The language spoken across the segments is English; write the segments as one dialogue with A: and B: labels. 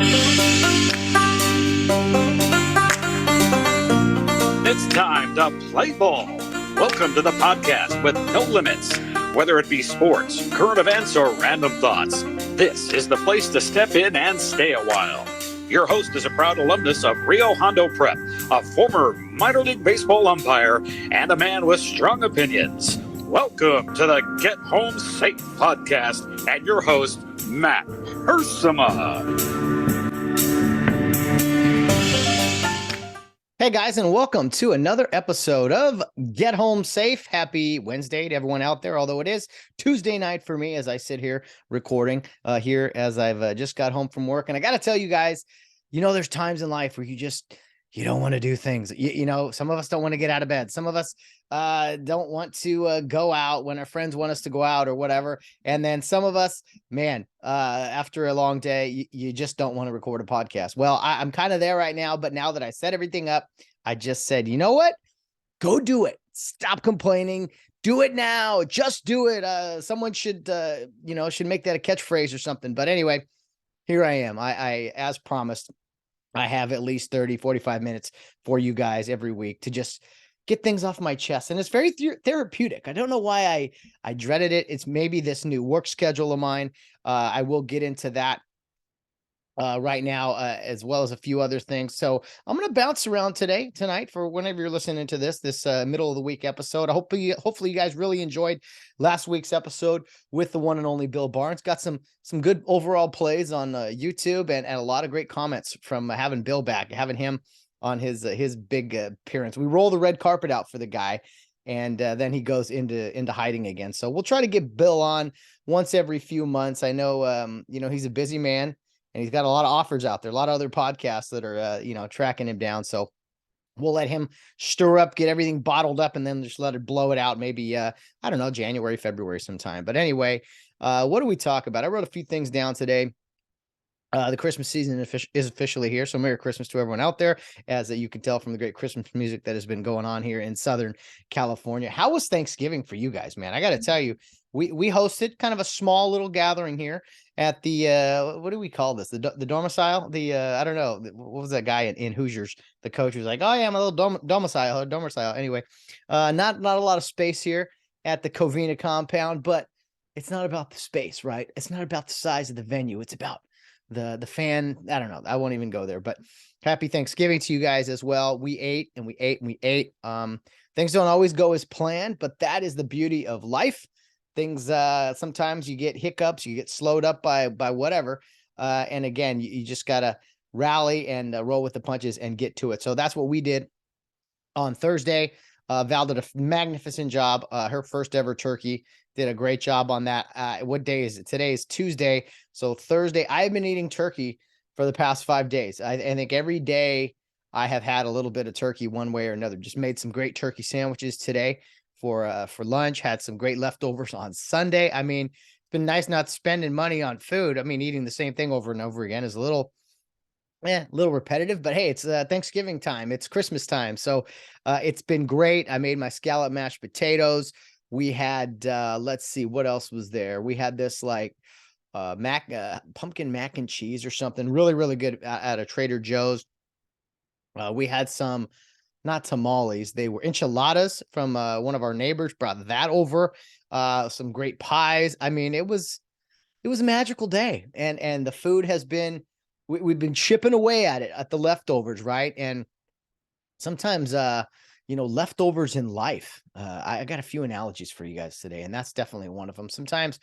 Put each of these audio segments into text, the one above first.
A: It's time to play ball. Welcome to the podcast with no limits. Whether it be sports, current events, or random thoughts, this is the place to step in and stay a while. Your host is a proud alumnus of Rio Hondo Prep, a former minor league baseball umpire, and a man with strong opinions. Welcome to the Get Home Safe podcast and your host, Matt Hersema.
B: Hey guys, and welcome to another episode of Get Home Safe. Happy Wednesday to everyone out there, although it is Tuesday night for me as I sit here recording here as I've just got home from work. And I got to tell you guys, there's times in life where you don't want to do things. Some of us don't want to get out of bed. Some of us don't want to go out when our friends want us to go out or whatever. And then some of us, after a long day, you just don't want to record a podcast. Well, I'm kind of there right now, but now that I set everything up, I just said, you know what? Go do it. Stop complaining. Do it now. Just do it. Someone should make that a catchphrase or something. But anyway, here I am. I as promised, I have at least 30, 45 minutes for you guys every week to just get things off my chest. And it's very therapeutic. I don't know why I dreaded it. It's maybe this new work schedule of mine. I will get into that right now, as well as a few other things. So I'm going to bounce around tonight for whenever you're listening to this middle of the week episode. Hopefully you guys really enjoyed last week's episode with the one and only Bill Barnes. Got some good overall plays on YouTube and a lot of great comments from having Bill back, having him on his big appearance. We roll the red carpet out for the guy, and then he goes into hiding again. So we'll try to get Bill on once every few months. I know, he's a busy man. And he's got a lot of offers out there, a lot of other podcasts that are, tracking him down. So we'll let him stir up, get everything bottled up, and then just let it blow it out. Maybe, January, February sometime. But anyway, what do we talk about? I wrote a few things down today. The Christmas season is officially here. So Merry Christmas to everyone out there, as you can tell from the great Christmas music that has been going on here in Southern California. How was Thanksgiving for you guys, man? I got to tell you, we hosted kind of a small little gathering here at the, what do we call this? The domicile? I don't know. What was that guy in Hoosiers? The coach was like, oh yeah, I'm a little domicile. Anyway, not a lot of space here at the Covina compound, but it's not about the space, right? It's not about the size of the venue. It's about the fan. I don't know. I won't even go there, but happy Thanksgiving to you guys as well. We ate and we ate and we ate. Things don't always go as planned, but that is the beauty of life. Things, sometimes you get hiccups, you get slowed up by whatever. And again, you just got to rally and roll with the punches and get to it. So that's what we did on Thursday. Val did a magnificent job. Her first ever turkey, did a great job on that. What day is it? Today is Tuesday. So Thursday, I've been eating turkey for the past 5 days. I think every day I have had a little bit of turkey one way or another. Just made some great turkey sandwiches today for lunch. Had some great leftovers on Sunday. I mean, it's been nice not spending money on food. I mean, eating the same thing over and over again is a little repetitive, but hey, it's Thanksgiving time. It's Christmas time. So it's been great. I made my scallop mashed potatoes. We had, let's see, what else was there? We had this pumpkin mac and cheese or something really, really good at a Trader Joe's. We had some, not tamales, they were enchiladas from one of our neighbors, brought that over. Some great pies. I mean, it was a magical day, and the food has been, we've been chipping away at the leftovers, right? And sometimes, leftovers in life. I got a few analogies for you guys today, and that's definitely one of them. Sometimes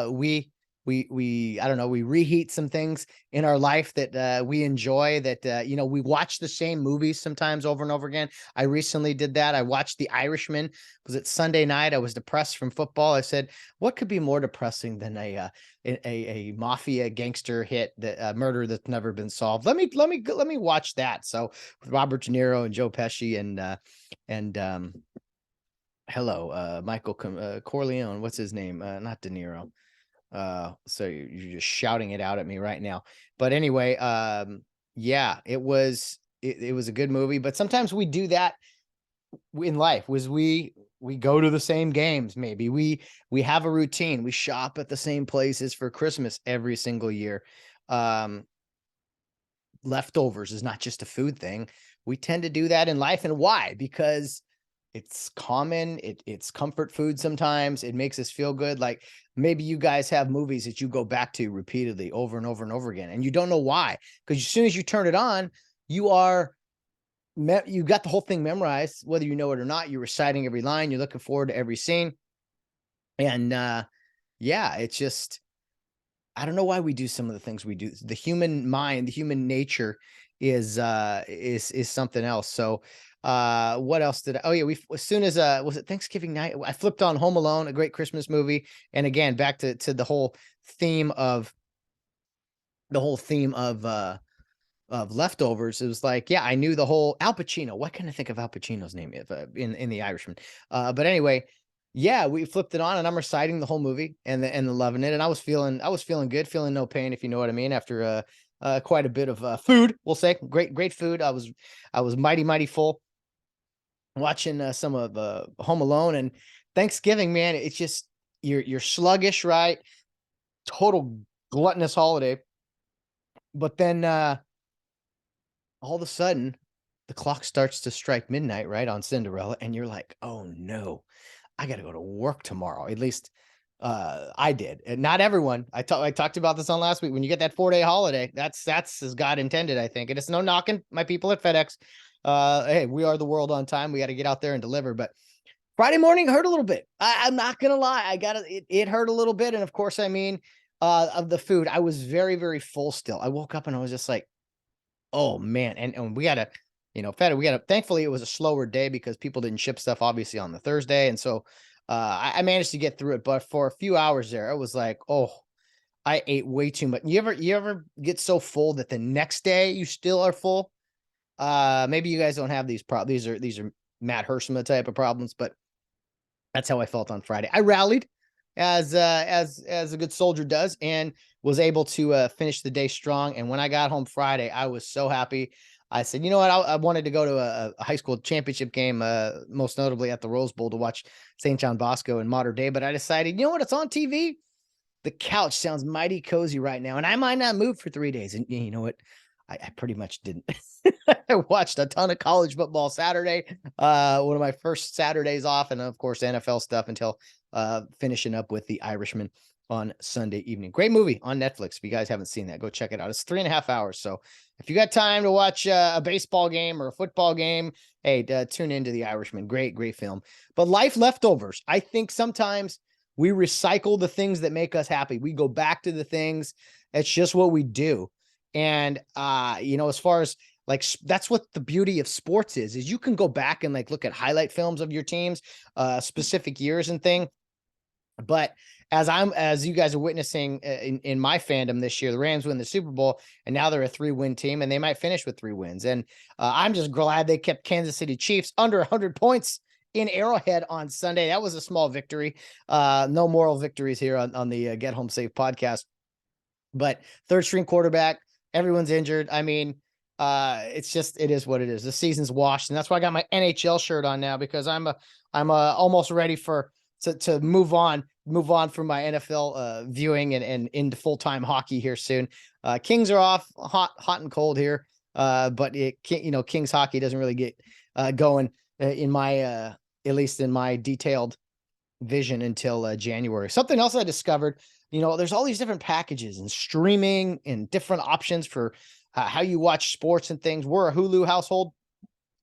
B: we I don't know, we reheat some things in our life that we enjoy, that we watch the same movies sometimes over and over again. I recently did that. I watched The Irishman. Was it Sunday night? I was depressed from football. I said, what could be more depressing than a mafia gangster hit, that murder that's never been solved? Let me watch that. So with Robert De Niro and Joe Pesci and Michael Corleone. What's his name? Not De Niro. So you're just shouting it out at me right now. But anyway, yeah, it was a good movie. But sometimes we do that in life. We go to the same games. Maybe we have a routine. We shop at the same places for Christmas every single year. leftovers is not just a food thing. We tend to do that in life. And why? Because it's common. It's comfort food sometimes. It makes us feel good. Like maybe you guys have movies that you go back to repeatedly over and over and over again, and you don't know why. Because as soon as you turn it on, you got the whole thing memorized, whether you know it or not. You're reciting every line. You're looking forward to every scene. And yeah, it's just, I don't know why we do some of the things we do. The human mind, the human nature is something else. So what else did oh yeah, as soon as was it Thanksgiving night, I flipped on Home Alone, a great Christmas movie. And again, back to the whole theme of leftovers. It was like, yeah, I knew the whole Al Pacino. What can I think of Al Pacino's name if in The Irishman? But anyway, yeah, we flipped it on and I'm reciting the whole movie and loving it. And I was feeling good, feeling no pain, if you know what I mean, after quite a bit of food, we'll say. Great food. I was mighty full watching some of Home Alone. And Thanksgiving, man, it's just you're sluggish, right? Total gluttonous holiday. But then all of a sudden the clock starts to strike midnight, right, on Cinderella, and you're like, oh no, I got to go to work tomorrow. At least I did. And not everyone. I talked about this on last week. When you get that 4-day holiday, that's as God intended, I think. And it's no knocking my people at FedEx. Hey, we are the world on time. We got to get out there and deliver. But Friday morning hurt a little bit. I'm not gonna lie. It hurt a little bit. And of course, I mean, of the food, I was very full still. I woke up and I was just like, oh man. And we gotta, thankfully it was a slower day because people didn't ship stuff obviously on the Thursday. And so I managed to get through it. But for a few hours there, I was like, oh, I ate way too much. You ever get so full that the next day you still are full? Maybe you guys don't have these problems. These are Matt Hersema type of problems, but that's how I felt on Friday. I rallied as a good soldier does, and was able to finish the day strong. And when I got home Friday, I was so happy. I said, you know what? I wanted to go to a high school championship game, most notably at the Rose Bowl, to watch St. John Bosco and Mater Dei. But I decided, you know what? It's on TV. The couch sounds mighty cozy right now, and I might not move for 3 days. And you know what? I pretty much didn't. I watched a ton of college football Saturday, one of my first Saturdays off, and of course NFL stuff until finishing up with The Irishman on Sunday evening. Great movie on Netflix. If you guys haven't seen that, go check it out. It's 3.5 hours. So if you got time to watch a baseball game or a football game, hey, tune into The Irishman. Great film. But life leftovers. I think sometimes we recycle the things that make us happy. We go back to the things. It's just what we do. And as far as like, that's what the beauty of sports is you can go back and like look at highlight films of your teams, specific years and thing. But as you guys are witnessing in my fandom this year, the Rams win the Super Bowl, and now they're a 3-win team, and they might finish with 3 wins. And I'm just glad they kept Kansas City Chiefs under 100 points in Arrowhead on Sunday. That was a small victory. No moral victories here on the Get Home Safe podcast. But third string quarterback, everyone's injured. I mean, it is what it is. The season's washed, and that's why I got my NHL shirt on now, because I'm almost ready to move on from my NFL viewing and into full-time hockey here soon. Kings are off, hot and cold here. But Kings hockey doesn't really get going in my at least in my detailed vision until January. Something else I discovered, there's all these different packages and streaming and different options for how you watch sports and things. We're a Hulu household,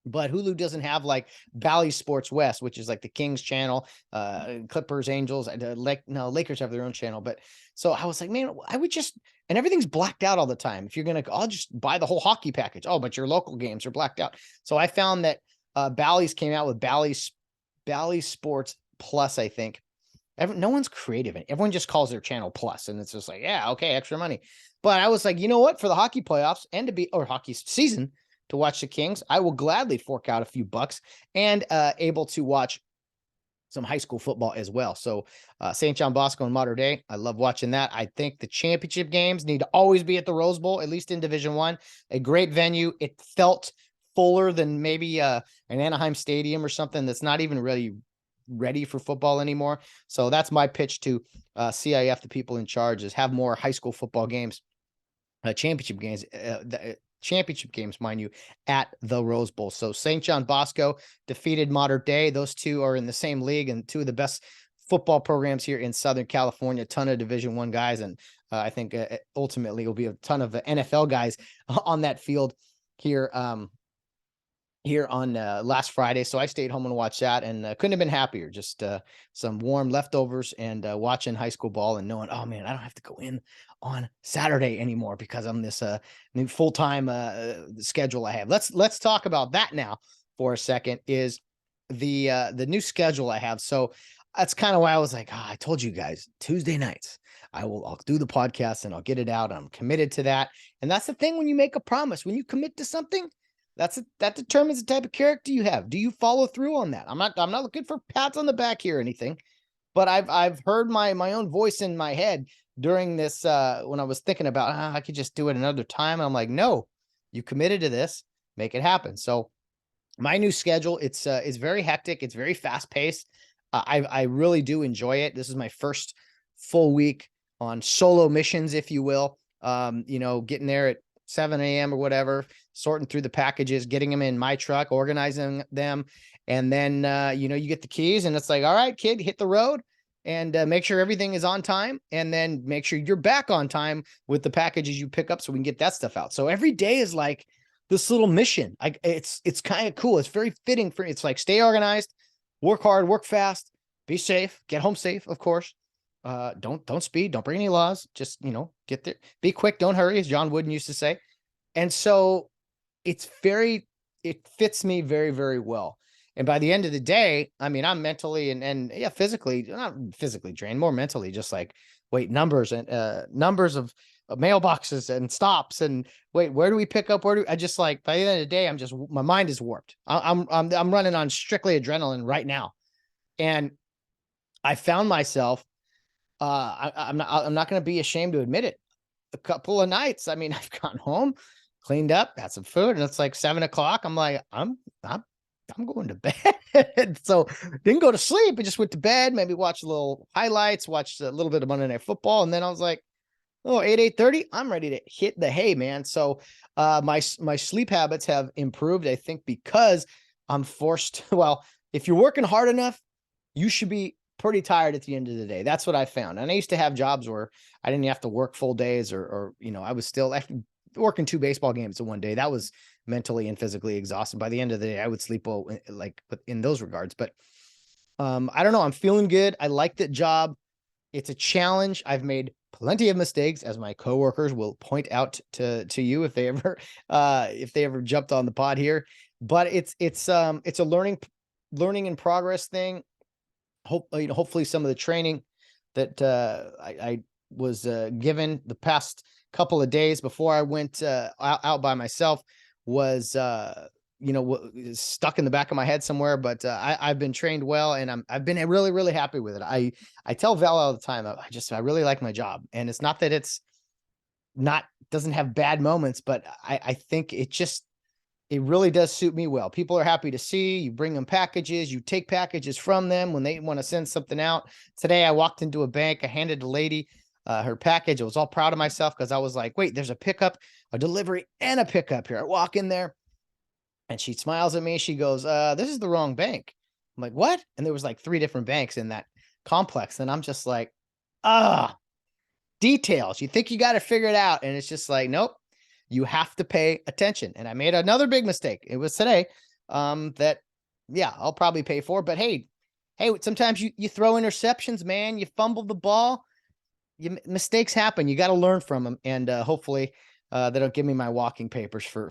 B: but Hulu doesn't have like Bally Sports West, which is like the Kings channel, Clippers, Angels, Lakers have their own channel. But so I was like, man, I would just, and everything's blacked out all the time. If you're going to, I'll just buy the whole hockey package. Oh, but your local games are blacked out. So I found that Bally's came out with Bally Sports Plus, I think. No one's creative. Everyone just calls their channel Plus, and it's just like, yeah, okay, extra money. But I was like, you know what? For the hockey playoffs and hockey season, to watch the Kings, I will gladly fork out a few bucks and able to watch some high school football as well. So St. John Bosco and Mater Dei, I love watching that. I think the championship games need to always be at the Rose Bowl, at least in Division I. A great venue. It felt fuller than maybe an Anaheim Stadium or something that's not even really ready for football anymore. So that's my pitch to CIF, the people in charge, is have more high school football games, championship games championship games, mind you, at the Rose Bowl. So St. John Bosco defeated Mater Dei. Those two are in the same league and two of the best football programs here in Southern California. A ton of Division I guys, and I think ultimately will be a ton of NFL guys on that field here. Here on last Friday. So I stayed home and watched that, and couldn't have been happier. Just some warm leftovers and watching high school ball and knowing, oh man, I don't have to go in on Saturday anymore because I'm this new full-time schedule I have. Let's talk about that now for a second, is the new schedule I have. So that's kind of why I was like, I told you guys, Tuesday nights, I'll do the podcast and I'll get it out. I'm committed to that. And that's the thing when you make a promise, when you commit to something, that determines the type of character you have. Do you follow through on that? I'm not looking for pats on the back here or anything, but I've heard my own voice in my head during this when I was thinking about I could just do it another time. I'm like, no, you committed to this, make it happen. So my new schedule, it's very hectic, it's very fast paced. I really do enjoy it. This is my first full week on solo missions, if you will. Getting there at 7 a.m. or whatever, sorting through the packages, getting them in my truck, organizing them. And then, you get the keys and it's like, all right, kid, hit the road and make sure everything is on time. And then make sure you're back on time with the packages you pick up so we can get that stuff out. So every day is like this little mission. It's kind of cool. It's very fitting it's like, stay organized, work hard, work fast, be safe, get home safe, of course. Don't speed, don't break any laws. Just, get there, be quick, don't hurry, as John Wooden used to say. And so it fits me very, very well. And by the end of the day, I mean, I'm mentally and physically, not physically drained, more mentally, just like, wait, numbers and numbers of mailboxes and stops. And wait, where do we pick up? I just like, by the end of the day, my mind is warped. I'm running on strictly adrenaline right now. And I found myself, I'm not going to be ashamed to admit it. A couple of nights, I mean, I've gone home, cleaned up, had some food, and it's like 7:00. I'm like, I'm going to bed. So didn't go to sleep. I just went to bed, maybe watched a little highlights, watched a little bit of Monday Night Football, and then I was like, 8:30, I'm ready to hit the hay, man. So my sleep habits have improved, I think, because I'm forced. Well, if you're working hard enough, you should be pretty tired at the end of the day. That's what I found. And I used to have jobs where I didn't have to work full days or I was still after working 2 baseball games in one day. That was mentally and physically exhausted. By the end of the day, I would sleep well, like in those regards. But I don't know. I'm feeling good. I like that job. It's a challenge. I've made plenty of mistakes, as my coworkers will point out to you if they ever jumped on the pod here. But it's a learning in progress thing. Hopefully some of the training that I was given the past couple of days before I went out by myself was stuck in the back of my head somewhere. But I've been trained well, and I've been really, really happy with it. I tell Val all the time, I really like my job, and it's not that it's doesn't have bad moments, but I think it really does suit me well. People are happy to see you, bring them packages, you take packages from them when they want to send something out. Today, I walked into a bank, I handed a lady her package. I was all proud of myself because I was like, wait, there's a pickup, a delivery, and a pickup here. I walk in there and she smiles at me. She goes, this is the wrong bank. I'm like, what? And there was like 3 different banks in that complex. And I'm just like, details. You think you got to figure it out. And it's just like, nope. You have to pay attention. And I made another big mistake. It was today that, I'll probably pay for. But hey, sometimes you throw interceptions, man. You fumble the ball. Mistakes happen. You got to learn from them. And hopefully they don't give me my walking papers for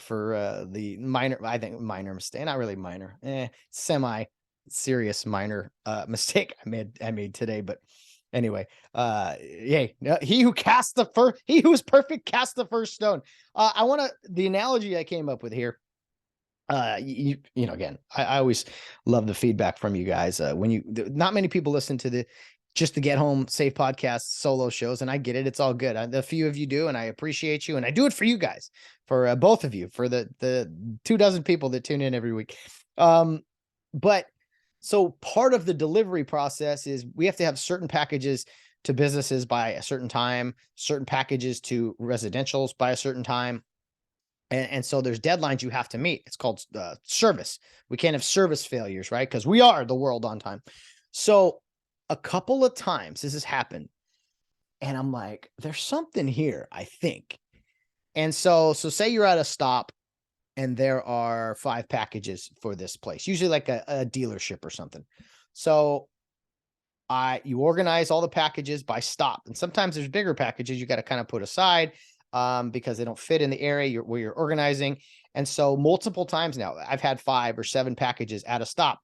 B: the minor mistake. Not really minor. Semi-serious minor mistake I made today. But anyway, he who was perfect cast the first stone. The analogy I came up with here. Again, I always love the feedback from you guys. Not many people listen to the Get Home Safe podcast solo shows, and I get it. It's all good. The few of you do, and I appreciate you, and I do it for you guys, for both of you, for the 24 people that tune in every week. But so part of the delivery process is we have to have certain packages to businesses by a certain time, certain packages to residentials by a certain time. And so there's deadlines you have to meet. It's called service. We can't have service failures, right? Because we are the world on time. So a couple of times this has happened. And I'm like, there's something here, I think. And so say you're at a stop and there are 5 packages for this place, usually like a dealership or something. So you organize all the packages by stop. And sometimes there's bigger packages you got to kind of put aside because they don't fit in the area where you're organizing. And so multiple times now, I've had 5 or 7 packages at a stop,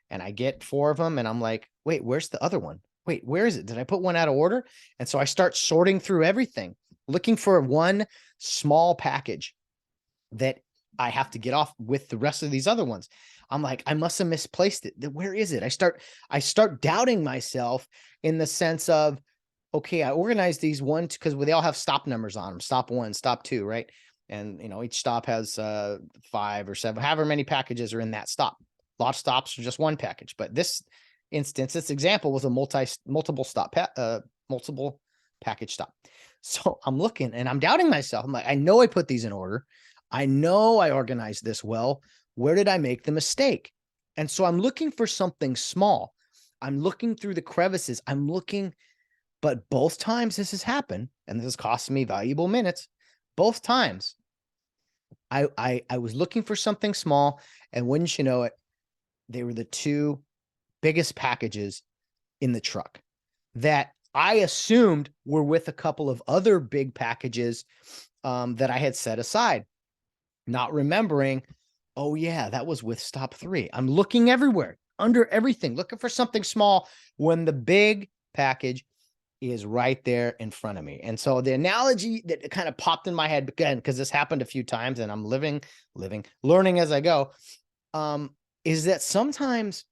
B: and I get 4 of them and I'm like, wait, where's the other one? Wait, where is it? Did I put one out of order? And so I start sorting through everything, looking for one small package that I have to get off with the rest of these other ones. I'm like, I must have misplaced it. Where is it? I start doubting myself in the sense of, okay, I organized these ones because they all have stop numbers on them. Stop 1, stop 2, right? And each stop has 5 or 7, however many packages are in that stop. A lot of stops are just one package, but this example was a multiple package stop. So I'm looking and I'm doubting myself. I'm like, I know I put these in order. I know I organized this well. Where did I make the mistake? And so I'm looking for something small. I'm looking through the crevices. I'm looking, but both times this has happened, and this has cost me valuable minutes. Both times I was looking for something small, and wouldn't you know it, they were the 2 biggest packages in the truck that I assumed were with a couple of other big packages that I had set aside, not remembering, oh yeah, that was with stop 3. I'm looking everywhere, under everything, looking for something small when the big package is right there in front of me. And so the analogy that kind of popped in my head, again, because this happened a few times and I'm learning as I go, is that sometimes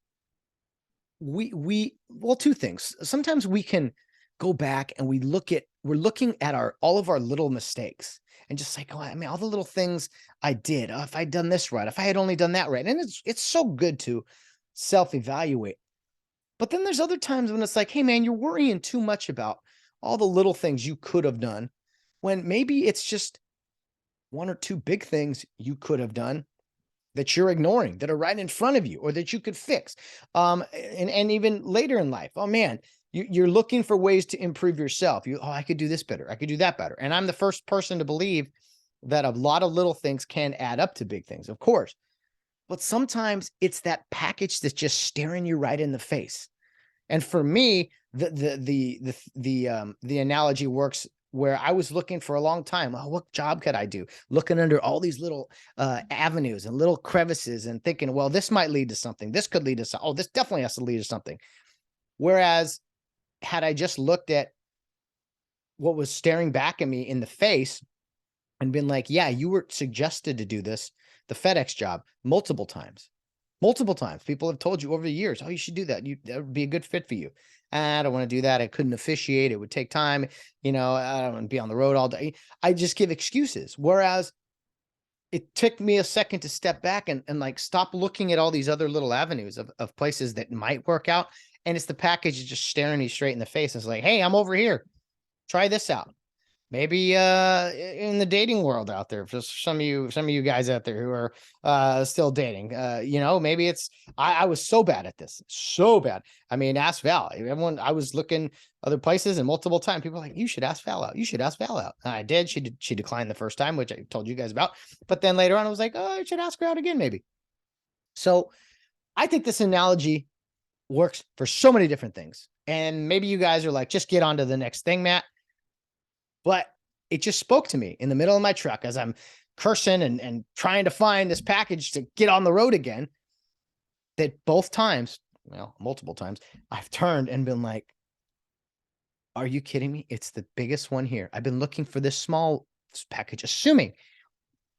B: well, 2 things. Sometimes we can go back and we're looking at all of our little mistakes and just like, oh, I mean, all the little things I did, if I'd done this right, if I had only done that right. And it's so good to self-evaluate. But then there's other times when it's like, hey man, you're worrying too much about all the little things you could have done, when maybe it's just 1 or 2 big things you could have done that you're ignoring, that are right in front of you, or that you could fix. And even later in life, oh man, you're looking for ways to improve yourself. I could do this better. I could do that better. And I'm the first person to believe that a lot of little things can add up to big things, of course. But sometimes it's that package that's just staring you right in the face. And for me, the analogy works where I was looking for a long time. Oh, what job could I do? Looking under all these little avenues and little crevices and thinking, well, this might lead to something. This could lead to something. Oh, this definitely has to lead to something. Whereas had I just looked at what was staring back at me in the face and been like, yeah, you were suggested to do this, the FedEx job, multiple times. Multiple times. People have told you over the years, oh, you should do that. That would be a good fit for you. I don't want to do that. I couldn't officiate. It would take time. I don't want to be on the road all day. I just give excuses. Whereas it took me a second to step back and like stop looking at all these other little avenues of places that might work out. And it's the package just staring you straight in the face. It's like, hey, I'm over here. Try this out. Maybe in the dating world out there, for some of you guys out there who are still dating, maybe it's I was so bad at this, so bad. I mean, ask Val. I was looking other places and multiple times. People are like, you should ask Val out. You should ask Val out. And I did. She declined the first time, which I told you guys about. But then later on, I was like, oh, I should ask her out again, maybe. So I think this analogy works for so many different things. And maybe you guys are like, just get on to the next thing, Matt. But it just spoke to me in the middle of my truck as I'm cursing and trying to find this package to get on the road again, that both times, well, multiple times, I've turned and been like, are you kidding me? It's the biggest one here. I've been looking for this small package, assuming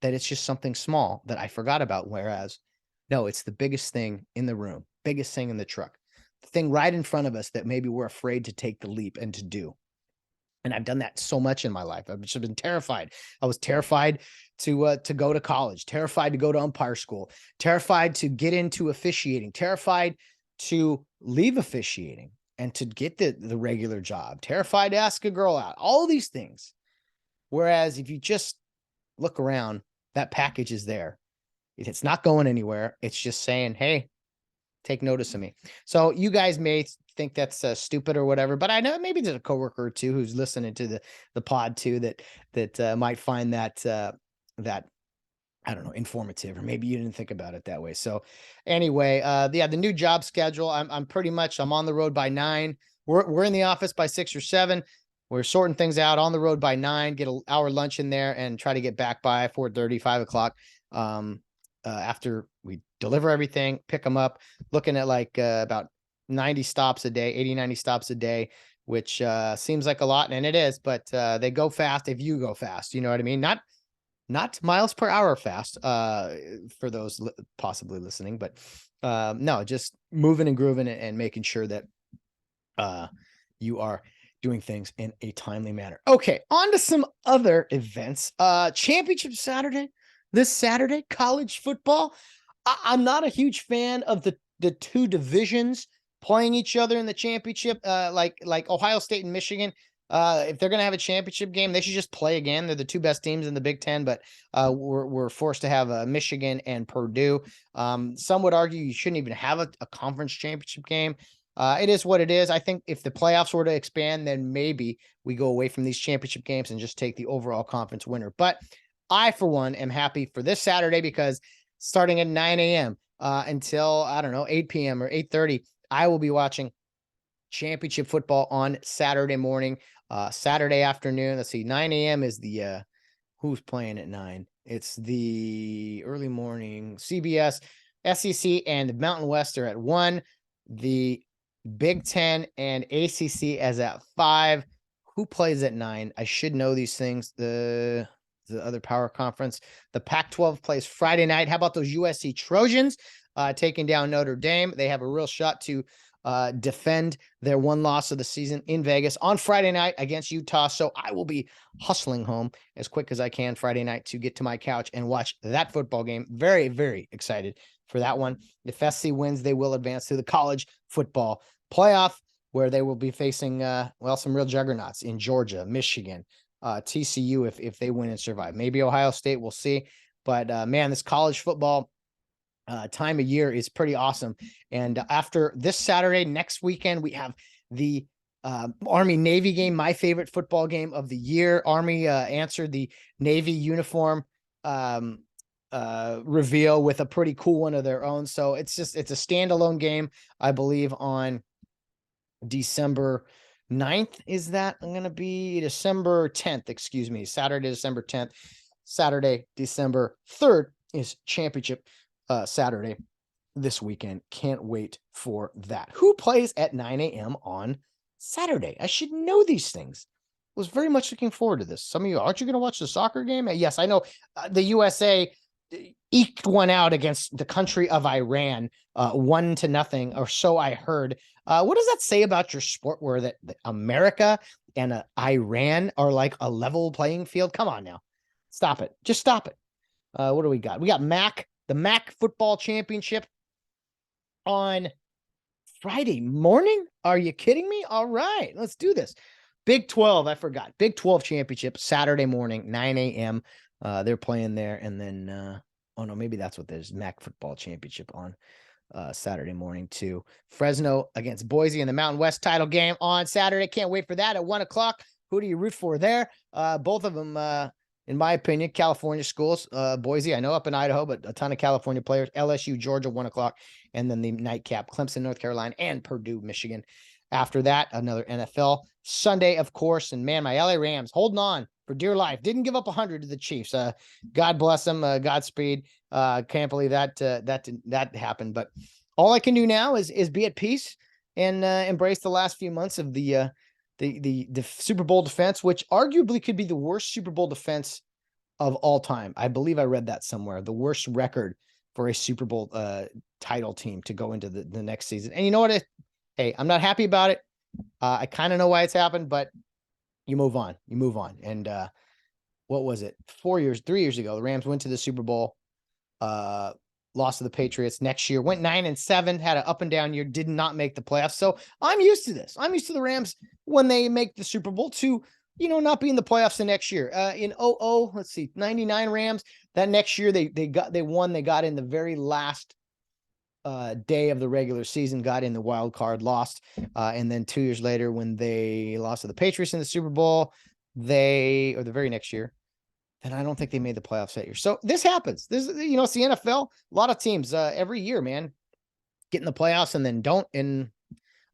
B: that it's just something small that I forgot about. Whereas, no, it's the biggest thing in the room, biggest thing in the truck, the thing right in front of us that maybe we're afraid to take the leap and to do. And I've done that so much in my life. I've just been terrified. I was terrified to go to college, terrified to go to umpire school, terrified to get into officiating, terrified to leave officiating and to get the regular job, terrified to ask a girl out, all these things. Whereas if you just look around that package is there. It's not going anywhere. It's just saying, hey, take notice of me. So you guys may think that's stupid or whatever, but I know maybe there's a coworker or two who's listening to the pod too that might find that that I don't know, informative, or maybe you didn't think about it that way. So anyway, the new job schedule, I'm on the road by 9. We're in the office by 6 or 7. We're sorting things out on the road by 9, get an hour lunch in there and try to get back by 4:30, 5 o'clock. After we deliver everything, pick them up, looking at like about 90 stops a day, 80, 90 stops a day, which seems like a lot, and it is, but they go fast if you go fast. You know what I mean? Not miles per hour fast, for those possibly listening, but no, just moving and grooving and making sure that you are doing things in a timely manner. Okay, on to some other events. Championship Saturday, this Saturday, college football. I'm not a huge fan of the two divisions playing each other in the championship, like Ohio State and Michigan. If they're going to have a championship game, they should just play again. They're the two best teams in the Big Ten, but we're forced to have Michigan and Purdue. Some would argue you shouldn't even have a conference championship game. It is what it is. I think if the playoffs were to expand, then maybe we go away from these championship games and just take the overall conference winner. But I, for one, am happy for this Saturday because starting at 9 a.m. Until, I don't know, 8 p.m. or 8:30, I will be watching championship football on Saturday morning, Saturday afternoon. Let's see, 9 a.m. is the who's playing at 9? It's the early morning. CBS, SEC, and Mountain West are at 1. The Big Ten and ACC as at 5. Who plays at 9? I should know these things. The other power conference. The Pac-12 plays Friday night. How about those USC Trojans taking down Notre Dame? They have a real shot to defend their one loss of the season in Vegas on Friday night against Utah. So I will be hustling home as quick as I can Friday night to get to my couch and watch that football game. Very, very excited for that one. If SC wins, they will advance to the college football playoff, where they will be facing, some real juggernauts in Georgia, Michigan, TCU, if they win and survive. Maybe Ohio State, we'll see. But man, this college football time of year is pretty awesome. And after this Saturday, next weekend, we have the Army-Navy game, my favorite football game of the year. Army answered the Navy uniform reveal with a pretty cool one of their own. So it's a standalone game, I believe, on December 9th. Is that going to be December 10th? Excuse me. Saturday, December 10th. Saturday, December 3rd is championship Saturday this weekend. Can't wait for that. Who plays at 9 a.m. on Saturday? I should know these things. Was very much looking forward to this. Some of you, aren't you going to watch the soccer game? Yes, I know the USA eked one out against the country of Iran, 1-0, or so I heard. What does that say about your sport, where that America and Iran are like a level playing field? Come on now. Stop it. Just stop it. What do we got? We got the MAC football championship on Friday morning. Are you kidding me? All right, let's do this. Big 12, I forgot. Big 12 championship, Saturday morning, 9 a.m. They're playing there. And then, oh no, maybe that's what there's MAC football championship on Saturday morning too. Fresno against Boise in the Mountain West title game on Saturday. Can't wait for that at 1 o'clock. Who do you root for there? Both of them, in my opinion, California schools. Boise, I know, up in Idaho, but a ton of California players. LSU, Georgia, 1 o'clock. And then the nightcap, Clemson, North Carolina, and Purdue, Michigan. After that, another NFL Sunday, of course. And man, my LA Rams holding on for dear life. Didn't give up 100 to the Chiefs. God bless them. Godspeed. Can't believe that happened. But all I can do now is be at peace and embrace the last few months of the Super Bowl defense, which arguably could be the worst Super Bowl defense of all time. I believe I read that somewhere. The worst record for a Super Bowl title team to go into the next season. And you know what? Hey, I'm not happy about it. I kind of know why it's happened, but you move on. And what was it? 3 years ago, the Rams went to the Super Bowl, lost to the Patriots. Next year, went 9-7, had an up and down year, did not make the playoffs. So I'm used to this. I'm used to the Rams, when they make the Super Bowl, to not be in the playoffs the next year. Let's see, 99 Rams. That next year they won. They got in the very last day of the regular season, got in the wild card, lost. And then 2 years later, when they lost to the Patriots in the Super Bowl, or the very next year, then I don't think they made the playoffs that year. So this happens. This, it's the NFL. A lot of teams every year, man, get in the playoffs and then don't. And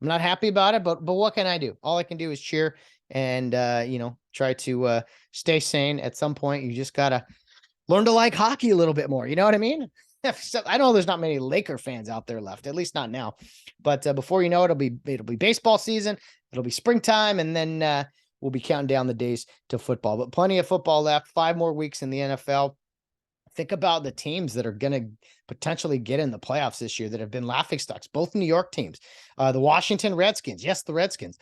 B: I'm not happy about it, but what can I do? All I can do is cheer and, try to stay sane. At some point, you just got to learn to like hockey a little bit more. You know what I mean? I know there's not many Laker fans out there left, at least not now. But before you know it, it'll be baseball season. It'll be springtime, and then we'll be counting down the days to football. But plenty of football left. 5 more weeks in the NFL. Think about the teams that are going to potentially get in the playoffs this year that have been laughingstocks, both New York teams. The Washington Redskins, yes, the Redskins,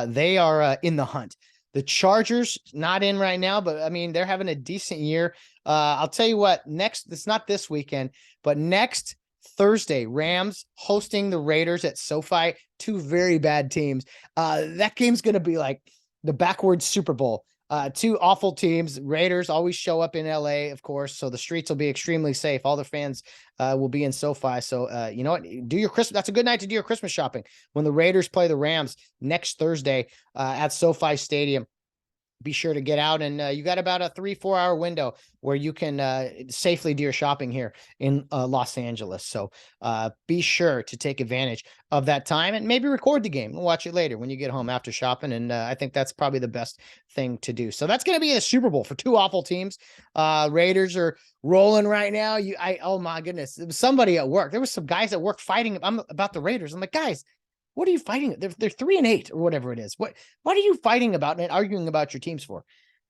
B: they are in the hunt. The Chargers, not in right now, but I mean, they're having a decent year. I'll tell you what, it's not this weekend, but next Thursday, Rams hosting the Raiders at SoFi, 2 very bad teams. That game's going to be like the backwards Super Bowl. 2 awful teams. Raiders always show up in LA, of course, so the streets will be extremely safe. All the fans will be in SoFi. So, you know what? That's a good night to do your Christmas shopping when the Raiders play the Rams next Thursday at SoFi Stadium. Be sure to get out, and you got about a 3-4 hour window where you can safely do your shopping here in Los Angeles. So be sure to take advantage of that time and maybe record the game and watch it later when you get home after shopping. And I think that's probably the best thing to do. So that's going to be a Super Bowl for 2 awful teams. Raiders are rolling right now. Oh my goodness. There was somebody at work. There was some guys at work fighting about the Raiders. I'm like, guys, what are you fighting? They're 3-8 or whatever it is. What are you fighting about and arguing about your teams for?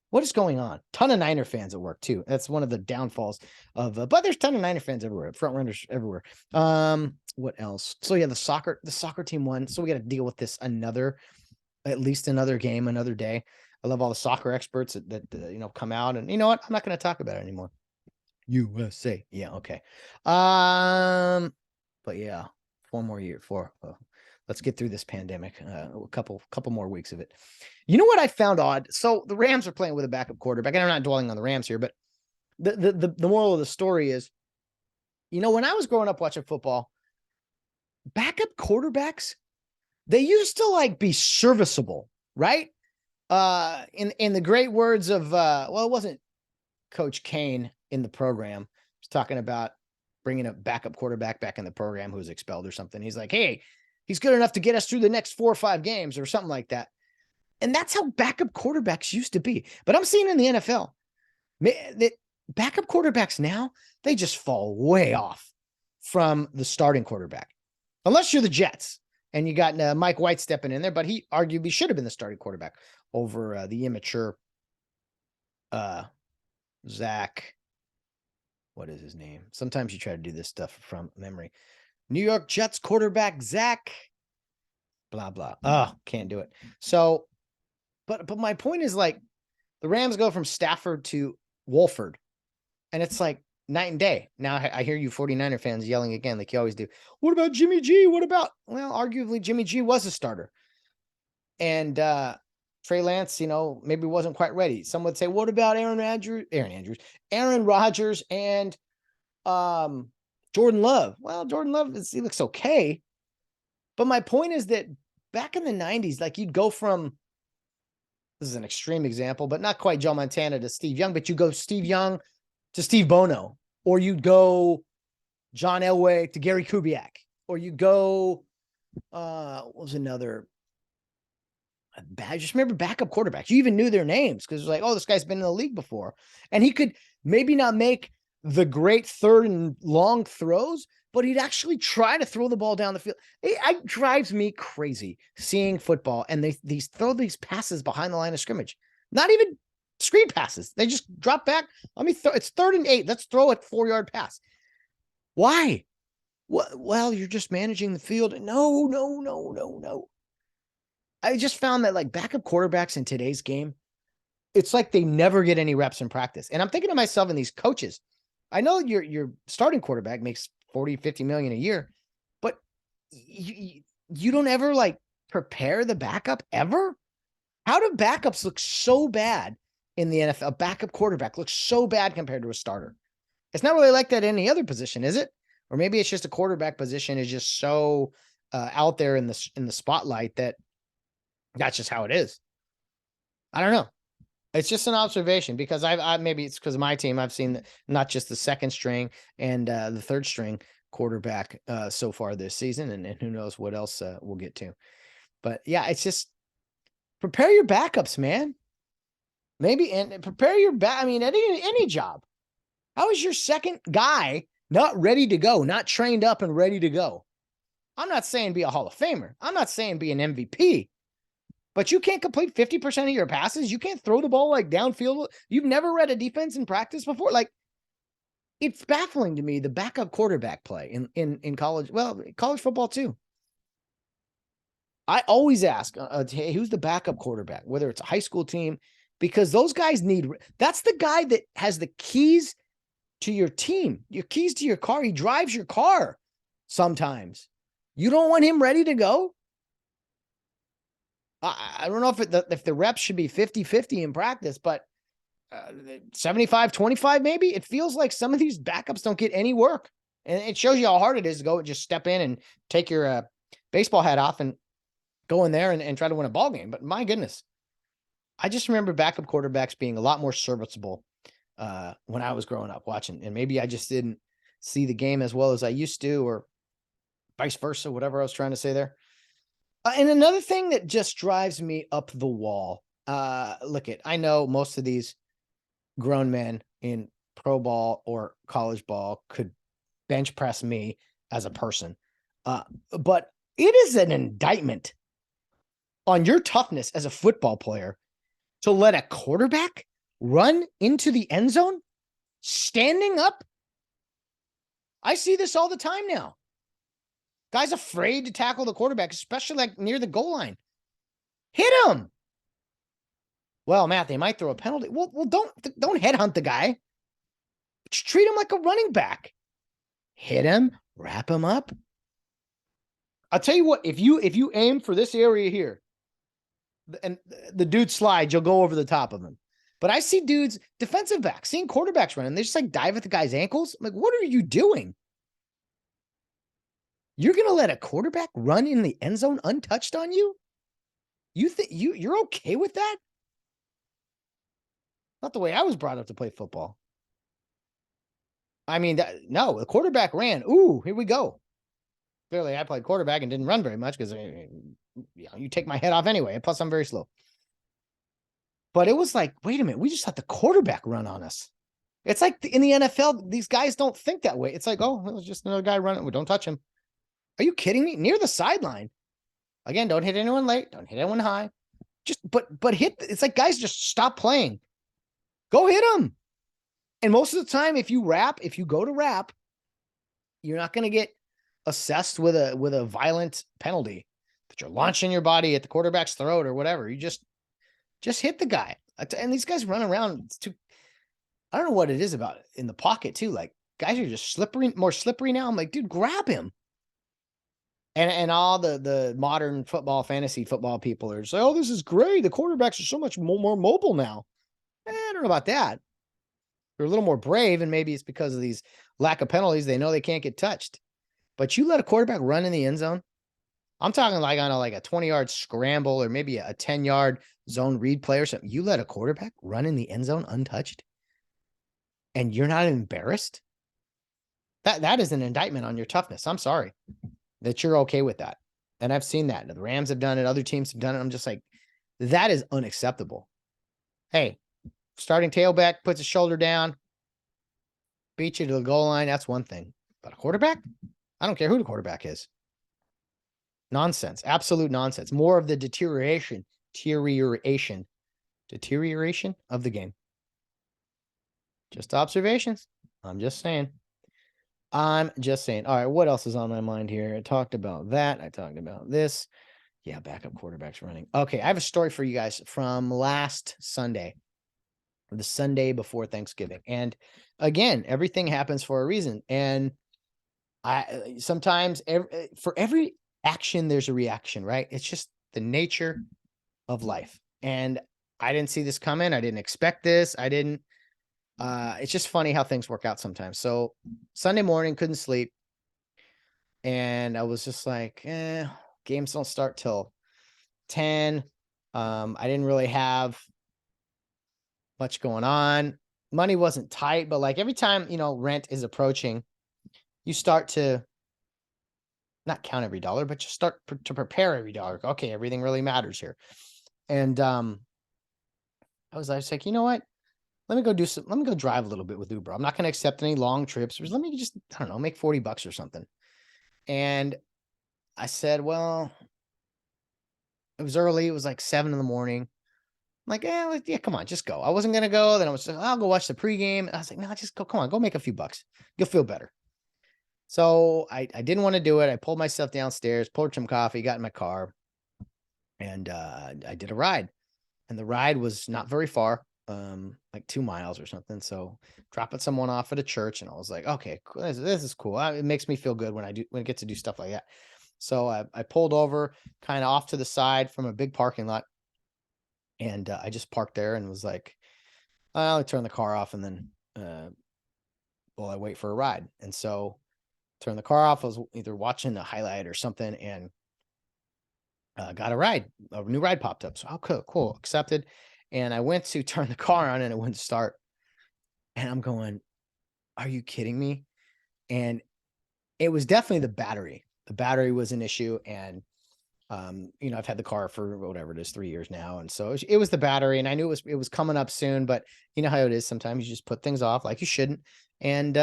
B: What is going on? Ton of Niner fans at work too. That's one of the downfalls of, but there's a ton of Niner fans everywhere, front runners everywhere. What else? So yeah, the soccer team won. So we got to deal with this at least another game, another day. I love all the soccer experts that come out, and you know what? I'm not going to talk about it anymore. USA. Yeah. Okay. But yeah, 4 more years. Let's get through this pandemic. A couple more weeks of it. You know what I found odd? So the Rams are playing with a backup quarterback, and I'm not dwelling on the Rams here, but the moral of the story is, when I was growing up watching football, backup quarterbacks, they used to be serviceable, right? In the great words of it wasn't Coach Kane in the program. He was talking about bringing a backup quarterback back in the program who was expelled or something. He's like, hey, he's good enough to get us through the next 4 or 5 games or something like that. And that's how backup quarterbacks used to be. But I'm seeing in the NFL, that backup quarterbacks now, they just fall way off from the starting quarterback. Unless you're the Jets and you got Mike White stepping in there, but he arguably should have been the starting quarterback over the immature Zach. What is his name? Sometimes you try to do this stuff from memory. New York Jets quarterback, Zach, blah, blah. Oh, can't do it. So, but my point is the Rams go from Stafford to Wolford, and it's like night and day. Now I hear you 49er fans yelling again, like you always do. What about Jimmy G? Well, arguably Jimmy G was a starter. And Trey Lance, maybe wasn't quite ready. Some would say, what about Aaron Rodgers and Jordan Love? Well, Jordan Love, he looks okay. But my point is that back in the 90s, you'd go from, this is an extreme example, but not quite Joe Montana to Steve Young, but you go Steve Young to Steve Bono, or you'd go John Elway to Gary Kubiak, or you go, what was another? I just remember backup quarterbacks. You even knew their names because it was like, oh, this guy's been in the league before. And he could maybe not make the great third and long throws, but he'd actually try to throw the ball down the field. It drives me crazy seeing football, and they throw these passes behind the line of scrimmage. Not even screen passes. They just drop back. It's 3rd and 8. Let's throw a 4-yard pass. Why? Well, you're just managing the field. No. I just found that backup quarterbacks in today's game, it's like they never get any reps in practice. And I'm thinking to myself, and these coaches, I know your starting quarterback makes 40, 50 million a year, but you don't ever prepare the backup ever. How do backups look so bad in the NFL? A backup quarterback looks so bad compared to a starter. It's not really like that in any other position, is it? Or maybe it's just a quarterback position is just so out there in the spotlight that that's just how it is. I don't know. It's just an observation because I maybe it's because of my team. I've seen not just the second string and the third string quarterback so far this season, and who knows what else we'll get to. But yeah, it's just prepare your backups, man. Maybe and prepare your back. I mean, any job. How is your second guy not ready to go, not trained up and ready to go? I'm not saying be a Hall of Famer. I'm not saying be an MVP. But you can't complete 50% of your passes. You can't throw the ball like downfield. You've never read a defense in practice before. Like, it's baffling to me, the backup quarterback play in college. Well, college football too. I always ask, hey, who's the backup quarterback, whether it's a high school team, because those guys that's the guy that has the keys to your team, your keys to your car. He drives your car sometimes. You don't want him ready to go? I don't know if the reps should be 50-50 in practice, but 75-25 maybe. It feels like some of these backups don't get any work. And it shows you how hard it is to go and just step in and take your baseball hat off and go in there and try to win a ball game. But my goodness, I just remember backup quarterbacks being a lot more serviceable when I was growing up watching. And maybe I just didn't see the game as well as I used to, or vice versa, whatever I was trying to say there. And another thing that just drives me up the wall. I know most of these grown men in pro ball or college ball could bench press me as a person. But it is an indictment on your toughness as a football player to let a quarterback run into the end zone standing up. I see this all the time now. Guys afraid to tackle the quarterback, especially like near the goal line. Hit him. Well, Matt, they might throw a penalty. Well, don't headhunt the guy. Just treat him like a running back. Hit him, wrap him up. I'll tell you what, if you aim for this area here, and the dude slides, you'll go over the top of him. But I see dudes, defensive backs, seeing quarterbacks running, they just like dive at the guy's ankles. I'm like, what are you doing? You're going to let a quarterback run in the end zone untouched on you? You think you're okay with that? Not the way I was brought up to play football. I mean, no, the quarterback ran. Ooh, here we go. Clearly, I played quarterback and didn't run very much because you take my head off anyway. And plus, I'm very slow. But it was like, wait a minute, we just let the quarterback run on us. It's like in the NFL, these guys don't think that way. It's like, oh, it was just another guy running. We don't touch him. Are you kidding me? Near the sideline. Again, don't hit anyone late. Don't hit anyone high. Just, but hit. It's like guys just stop playing. Go hit them. And most of the time, if you go to wrap, you're not going to get assessed with a violent penalty that you're launching your body at the quarterback's throat or whatever. You just hit the guy. And these guys run around. It's too, I don't know what it is about it in the pocket too. Like guys are just more slippery now. I'm like, dude, grab him. And all the modern fantasy football people are saying, oh, this is great. The quarterbacks are so much more mobile now. I don't know about that. They're a little more brave, and maybe it's because of these lack of penalties. They know they can't get touched. But you let a quarterback run in the end zone. I'm talking like on a 20-yard scramble or maybe a 10-yard zone read play or something. You let a quarterback run in the end zone untouched, and you're not embarrassed? That is an indictment on your toughness. I'm sorry that you're okay with that. And I've seen that. The Rams have done it. Other teams have done it. I'm just like, that is unacceptable. Hey, starting tailback puts his shoulder down, beat you to the goal line. That's one thing. But a quarterback? I don't care who the quarterback is. Nonsense. Absolute nonsense. More of the deterioration of the game. Just observations. I'm just saying. All right, what else is on my mind here? I talked about that. I talked about this. Yeah, backup quarterbacks running. Okay, I have a story for you guys from last Sunday, the Sunday before Thanksgiving. And again, everything happens for a reason. And sometimes for every action, there's a reaction, right? It's just the nature of life. And I didn't see this coming. I didn't expect this. It's just funny how things work out sometimes. So Sunday morning, couldn't sleep. And I was just like, games don't start till 10. I didn't really have much going on. Money wasn't tight, but like every time, rent is approaching, you start to not count every dollar, but you start to prepare every dollar. Okay, everything really matters here. And I was like, you know what? Let me go drive a little bit with Uber. I'm not going to accept any long trips. Let me just, I don't know, make 40 bucks or something. And I said, well, it was early. It was like 7 in the morning. I'm like, yeah, come on, just go. I wasn't going to go. Then I was like, I'll go watch the pregame. I was like, no, just go. Come on, go make a few bucks. You'll feel better. So I didn't want to do it. I pulled myself downstairs, poured some coffee, got in my car, and I did a ride. And the ride was not very far, like 2 miles or something. So dropping someone off at a church, and I was like, okay, cool. This is cool. It makes me feel good when I get to do stuff like that. So I pulled over kind of off to the side from a big parking lot, and I just parked there and was like, I'll turn the car off, and then I wait for a ride. And so turn the car off. I was either watching a highlight or something, and got a ride. A new ride popped up. So, cool, accepted. And I went to turn the car on, and it wouldn't start. And I'm going, are you kidding me? And it was definitely the battery. The battery was an issue. And, I've had the car for whatever it is, 3 years now. And so it was the battery, and I knew it was coming up soon, but you know how it is. Sometimes you just put things off like you shouldn't. And,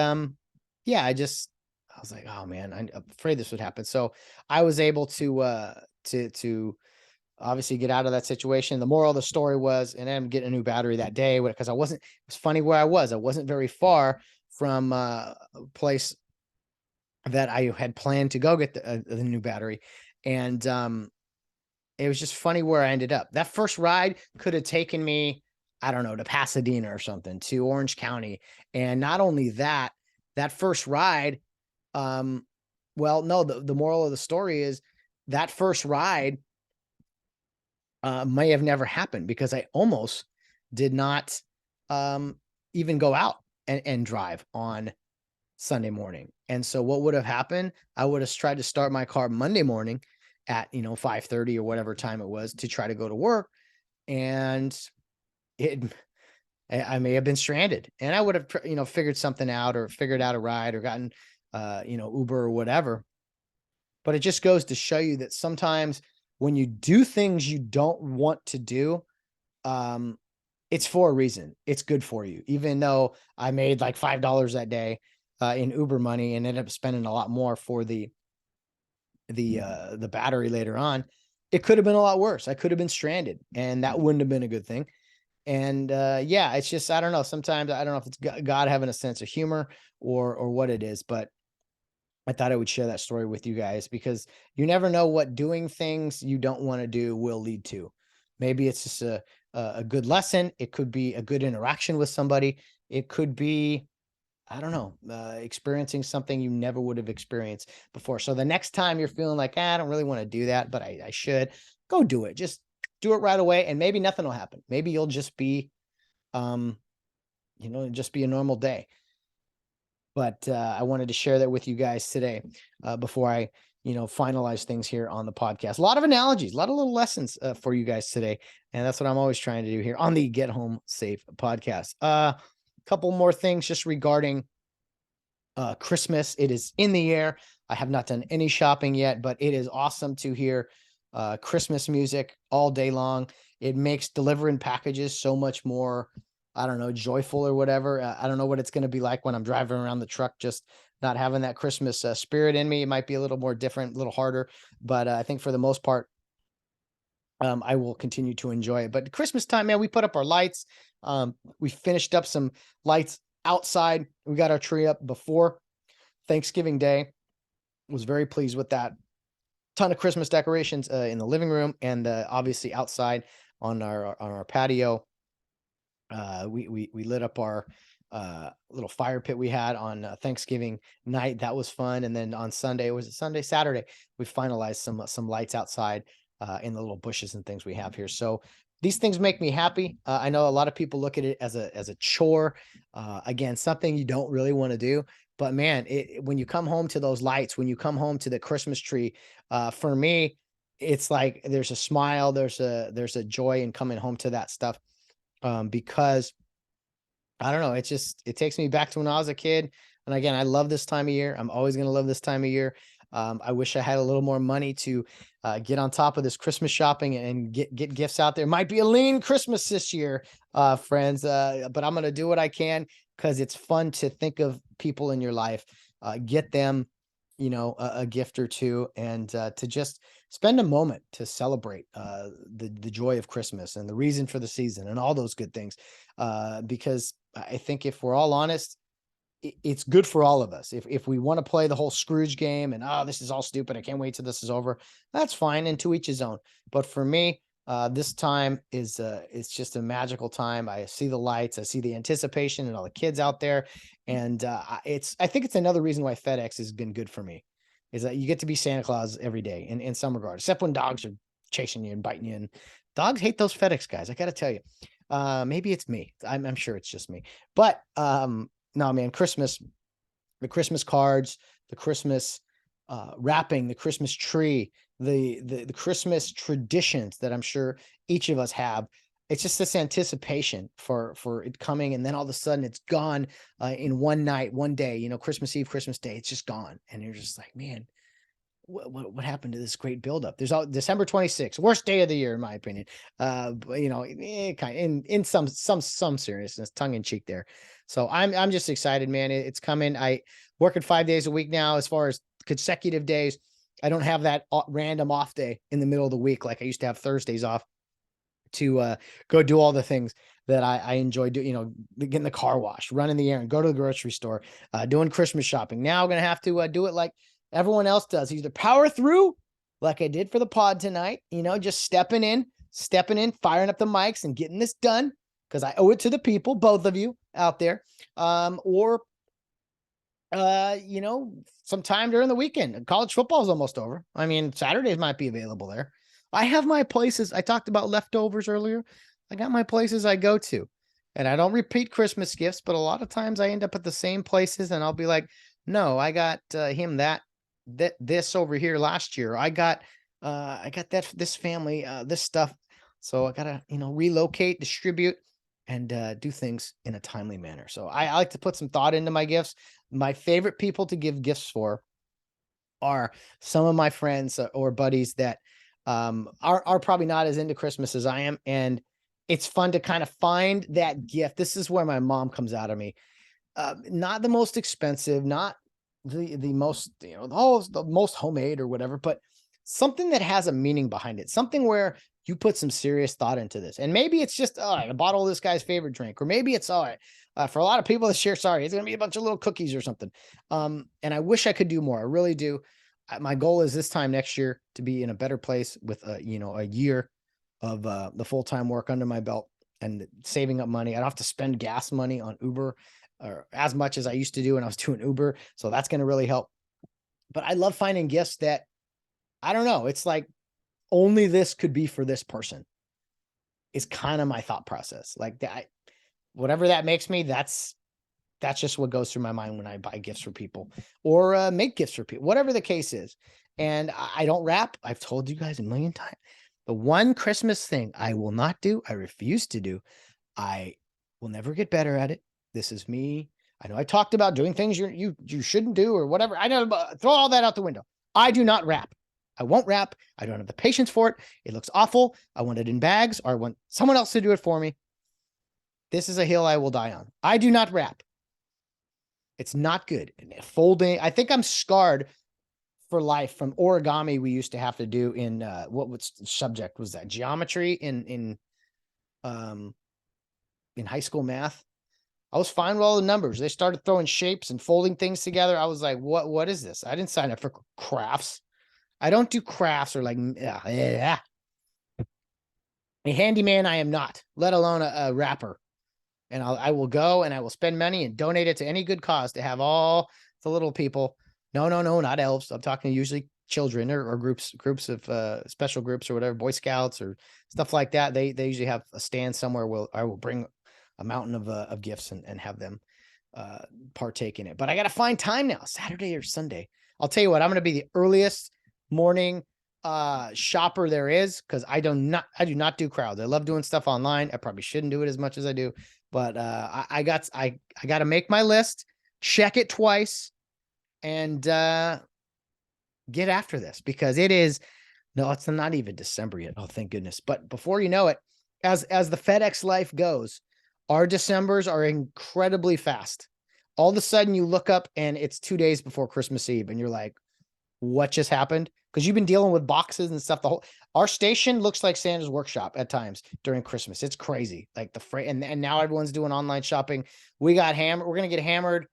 B: yeah, I was like, oh man, I'm afraid this would happen. So I was able to obviously get out of that situation. The moral of the story was, and I'm getting a new battery that day because it was funny where I was. I wasn't very far from a place that I had planned to go get the new battery. And it was just funny where I ended up. That first ride could have taken me, I don't know, to Pasadena or something, to Orange County. And not only that, that first ride, well, no, the moral of the story is that first ride may have never happened because I almost did not even go out and drive on Sunday morning. And so what would have happened? I would have tried to start my car Monday morning at 5:30 or whatever time it was to try to go to work, and I may have been stranded, and I would have figured something out or figured out a ride or gotten Uber or whatever. But it just goes to show you that sometimes when you do things you don't want to do, um, it's for a reason. It's good for you. Even though I made like $5 that day in Uber money and ended up spending a lot more for the battery later on, it could have been a lot worse. I could have been stranded, and that wouldn't have been a good thing. And yeah, it's just I don't know. Sometimes I don't know if it's God having a sense of humor or what it is, but I thought I would share that story with you guys because you never know what doing things you don't want to do will lead to. Maybe it's just a good lesson. It could be a good interaction with somebody. It could be, I don't know, experiencing something you never would have experienced before. So the next time you're feeling like, I don't really want to do that, but I should, go do it. Just do it right away. And maybe nothing will happen. Maybe you'll just be, just be a normal day. But I wanted to share that with you guys today before I, finalize things here on the podcast. A lot of analogies, a lot of little lessons for you guys today. And that's what I'm always trying to do here on the Get Home Safe podcast. A couple more things just regarding Christmas. It is in the air. I have not done any shopping yet, but it is awesome to hear Christmas music all day long. It makes delivering packages so much more, I don't know, joyful or whatever. I don't know what it's going to be like when I'm driving around the truck, just not having that Christmas spirit in me. It might be a little more different, a little harder, but I think for the most part, I will continue to enjoy it. But Christmas time, man, we put up our lights. We finished up some lights outside. We got our tree up before Thanksgiving Day. Was very pleased with that. Ton of Christmas decorations in the living room and obviously outside on our patio. We lit up our little fire pit we had on Thanksgiving night. That was fun. And then on Sunday, Saturday, we finalized some lights outside in the little bushes and things we have here. So these things make me happy. I know a lot of people look at it as a chore. Again, something you don't really want to do. But man, when you come home to those lights, when you come home to the Christmas tree, for me, it's like there's a smile, there's a joy in coming home to that stuff. Because I don't know, it takes me back to when I was a kid. And again, I love this time of year. I'm always going to love this time of year. I wish I had a little more money to get on top of this Christmas shopping and get gifts out there. Might be a lean Christmas this year, friends, but I'm going to do what I can because it's fun to think of people in your life, get them, a gift or two, and to just spend a moment to celebrate the joy of Christmas and the reason for the season and all those good things. Because I think if we're all honest, it's good for all of us. If we want to play the whole Scrooge game and, oh, this is all stupid, I can't wait till this is over, that's fine, and to each his own. But for me, this time is it's just a magical time. I see the lights, I see the anticipation and all the kids out there. And I think it's another reason why FedEx has been good for me, is that you get to be Santa Claus every day in some regard, except when dogs are chasing you and biting you. And dogs hate those FedEx guys, I got to tell you. Maybe it's me. I'm sure it's just me. But no, man, Christmas, the Christmas cards, the Christmas wrapping, the Christmas tree, the Christmas traditions that I'm sure each of us have. It's just this anticipation for it coming, and then all of a sudden it's gone in one night, one day. Christmas Eve, Christmas Day, it's just gone, and you're just like, man, what happened to this great buildup? There's all December 26th, worst day of the year, in my opinion. But kind of in some seriousness, tongue in cheek there. So I'm just excited, man. It's coming. I work at 5 days a week now. As far as consecutive days, I don't have that random off day in the middle of the week like I used to have Thursdays off to go do all the things that I enjoy doing. Getting the car wash, running the errand, go to the grocery store, doing Christmas shopping. Now I'm gonna have to do it like everyone else does. Either power through like I did for the pod tonight, just stepping in, firing up the mics and getting this done because I owe it to the people, both of you out there. Or sometime during the weekend. College football is almost over. I mean, Saturdays might be available there. I have my places. I talked about leftovers earlier. I got my places I go to, and I don't repeat Christmas gifts, but a lot of times I end up at the same places, and I'll be like, no, I got him this over here last year. I got this family, this stuff. So I gotta, relocate, distribute, and do things in a timely manner. So I like to put some thought into my gifts. My favorite people to give gifts for are some of my friends or buddies that are probably not as into Christmas as I am. And it's fun to kind of find that gift. This is where my mom comes out of me. Not the most expensive, not the most, the most homemade or whatever, but something that has a meaning behind it. Something where you put some serious thought into this. And maybe it's just a bottle of this guy's favorite drink, or maybe it's all right. For a lot of people this year, sorry, it's going to be a bunch of little cookies or something. And I wish I could do more. I really do. My goal is this time next year to be in a better place with a year of the full-time work under my belt and saving up money. I don't have to spend gas money on Uber or as much as I used to do when I was doing Uber. So that's going to really help. But I love finding gifts that, I don't know, it's like only this could be for this person is kind of my thought process. Like that, whatever that makes me, that's just what goes through my mind when I buy gifts for people or make gifts for people, whatever the case is. And I don't wrap. I've told you guys a million times. The one Christmas thing I will not do, I refuse to do. I will never get better at it. This is me. I know I talked about doing things you shouldn't do or whatever. I know, throw all that out the window. I do not wrap. I won't wrap. I don't have the patience for it. It looks awful. I want it in bags, or I want someone else to do it for me. This is a hill I will die on. I do not wrap. It's not good. And folding, I think I'm scarred for life from origami we used to have to do in what subject was that? Geometry in high school math. I was fine with all the numbers. They started throwing shapes and folding things together. I was like, what is this? I didn't sign up for crafts. I don't do crafts or like, a handyman I am not, let alone a rapper. And I will go and I will spend money and donate it to any good cause to have all the little people. No, not elves. I'm talking usually children or groups of special groups or whatever, Boy Scouts or stuff like that. They usually have a stand somewhere where I will bring a mountain of gifts and have them partake in it. But I got to find time now, Saturday or Sunday. I'll tell you what, I'm going to be the earliest morning shopper there is, because I do not do crowds. I love doing stuff online. I probably shouldn't do it as much as I do, but I got to make my list, check it twice, and get after this, because it's not even December yet. Oh, thank goodness. But before you know it, as the FedEx life goes, our Decembers are incredibly fast. All of a sudden you look up and it's 2 days before Christmas Eve and you're like, what just happened? Because you've been dealing with boxes and stuff. Our station looks like Santa's workshop at times during Christmas. It's crazy. Like and now everyone's doing online shopping. We got hammered. We're going to get hammered.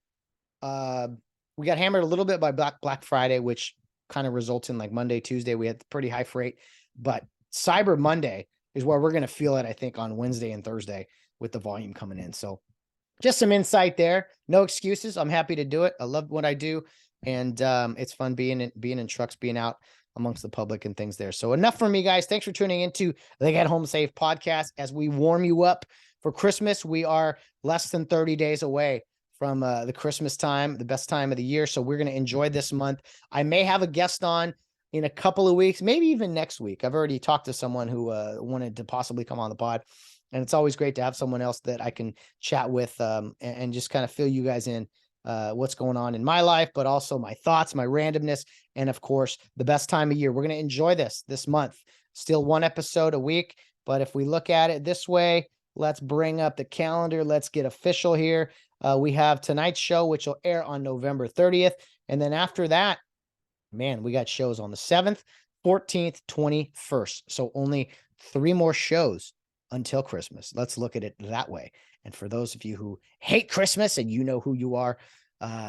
B: We got hammered a little bit by Black Friday, which kind of results in like Monday, Tuesday, we had pretty high freight, but Cyber Monday is where we're going to feel it, I think, on Wednesday and Thursday with the volume coming in. So just some insight there. No excuses. I'm happy to do it. I love what I do. And it's fun being in trucks, being out amongst the public and things there. So enough from me, guys. Thanks for tuning into the Get Home Safe podcast. As we warm you up for Christmas, we are less than 30 days away from the Christmas time, the best time of the year. So we're going to enjoy this month. I may have a guest on in a couple of weeks, maybe even next week. I've already talked to someone who wanted to possibly come on the pod. And it's always great to have someone else that I can chat with and just kind of fill you guys in what's going on in my life, but also my thoughts, my randomness, and of course, the best time of year. We're going to enjoy this month. Still one episode a week, but if we look at it this way, let's bring up the calendar. Let's get official here. We have tonight's show, which will air on November 30th. And then after that, man, we got shows on the 7th, 14th, 21st. So only 3 more shows until Christmas. Let's look at it that way. And for those of you who hate Christmas and you know who you are,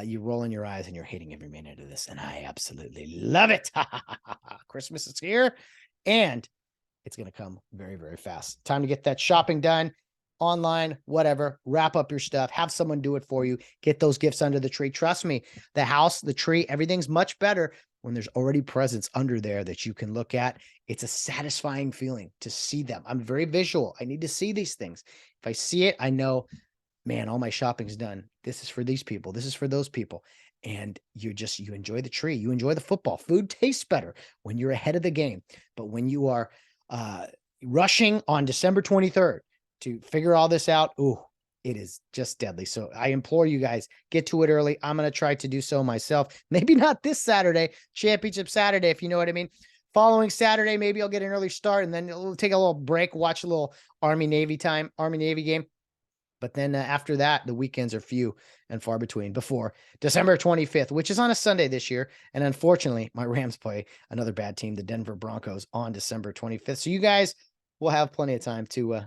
B: you're rolling your eyes and you're hating every minute of this. And I absolutely love it. Christmas is here and it's going to come very, very fast. Time to get that shopping done online, whatever, wrap up your stuff, have someone do it for you, get those gifts under the tree. Trust me, the house, the tree, everything's much better when there's already presents under there that you can look at. It's a satisfying feeling to see them. I'm very visual. I need to see these things. If I see it, I know, man, all my shopping's done. This is for these people. This is for those people. And you enjoy the tree. You enjoy the football. Food tastes better when you're ahead of the game. But when you are rushing on December 23rd to figure all this out, it is just deadly. So I implore you guys, get to it early. I'm going to try to do so myself. Maybe not this Saturday, Championship Saturday, if you know what I mean. Following Saturday, maybe I'll get an early start and then we'll take a little break, watch a little Army-Navy game. But then after that, the weekends are few and far between before December 25th, which is on a Sunday this year. And unfortunately, my Rams play another bad team, the Denver Broncos, on December 25th. So you guys will have plenty of time to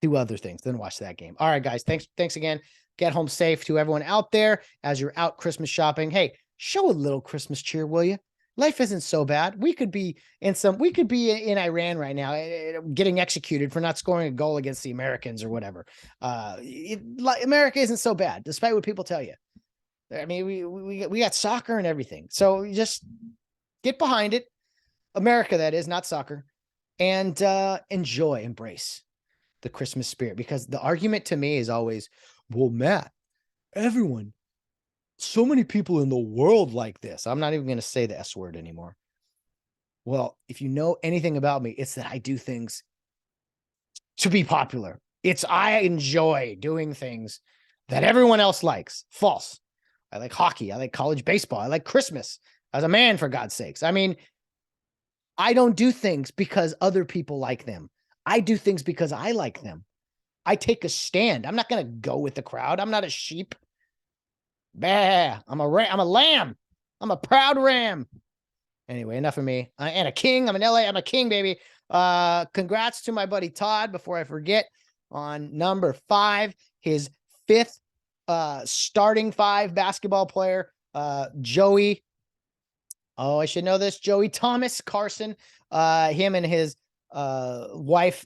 B: do other things than watch that game. All right, guys. Thanks again. Get home safe to everyone out there as you're out Christmas shopping. Hey, show a little Christmas cheer, will you? Life isn't so bad. We could be in Iran right now, getting executed for not scoring a goal against the Americans or whatever. America isn't so bad, despite what people tell you. I mean, we got soccer and everything. So just get behind it. America, that is, not soccer. And embrace the Christmas spirit. Because the argument to me is always, well, Matt, so many people in the world like this. I'm not even going to say the S word anymore. Well, if you know anything about me, it's that I do things to be popular. I enjoy doing things that everyone else likes. False. I like hockey. I like college baseball. I like Christmas as a man, for God's sakes. I mean, I don't do things because other people like them. I do things because I like them. I take a stand. I'm not going to go with the crowd. I'm not a sheep. Bah, I'm a lamb. I'm a proud ram. Anyway, enough of me. And a king. I'm an LA. I'm a king, baby. Congrats to my buddy Todd, before I forget, on number 5, his 5th starting 5 basketball player, Joey. Oh, I should know this. Joey Thomas Carson. Him and his wife,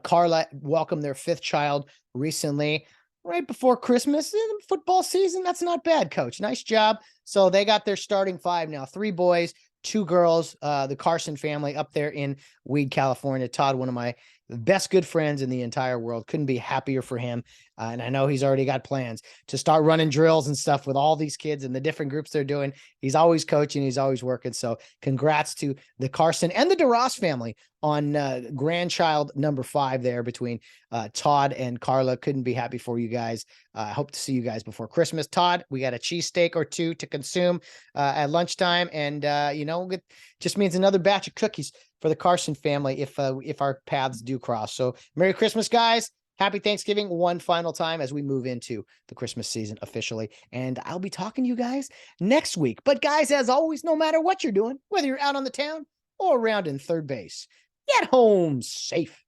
B: Carla, welcomed their 5th child recently. right before Christmas in football season. That's not bad, coach. Nice job. So they got their starting five now, 3 boys, 2 girls, the Carson family up there in Weed, California. Todd, one of my best good friends in the entire world. Couldn't be happier for him. And I know he's already got plans to start running drills and stuff with all these kids and the different groups they're doing. He's always coaching. He's always working. So congrats to the Carson and the DeRoss family on grandchild number 5 there between Todd and Carla. Couldn't be happy for you guys. I hope to see you guys before Christmas. Todd, we got a cheesesteak or 2 to consume at lunchtime. And, it just means another batch of cookies for the Carson family if our paths do cross. So Merry Christmas, guys. Happy Thanksgiving one final time as we move into the Christmas season officially. And I'll be talking to you guys next week. But guys, as always, no matter what you're doing, whether you're out on the town or around in third base, get home safe.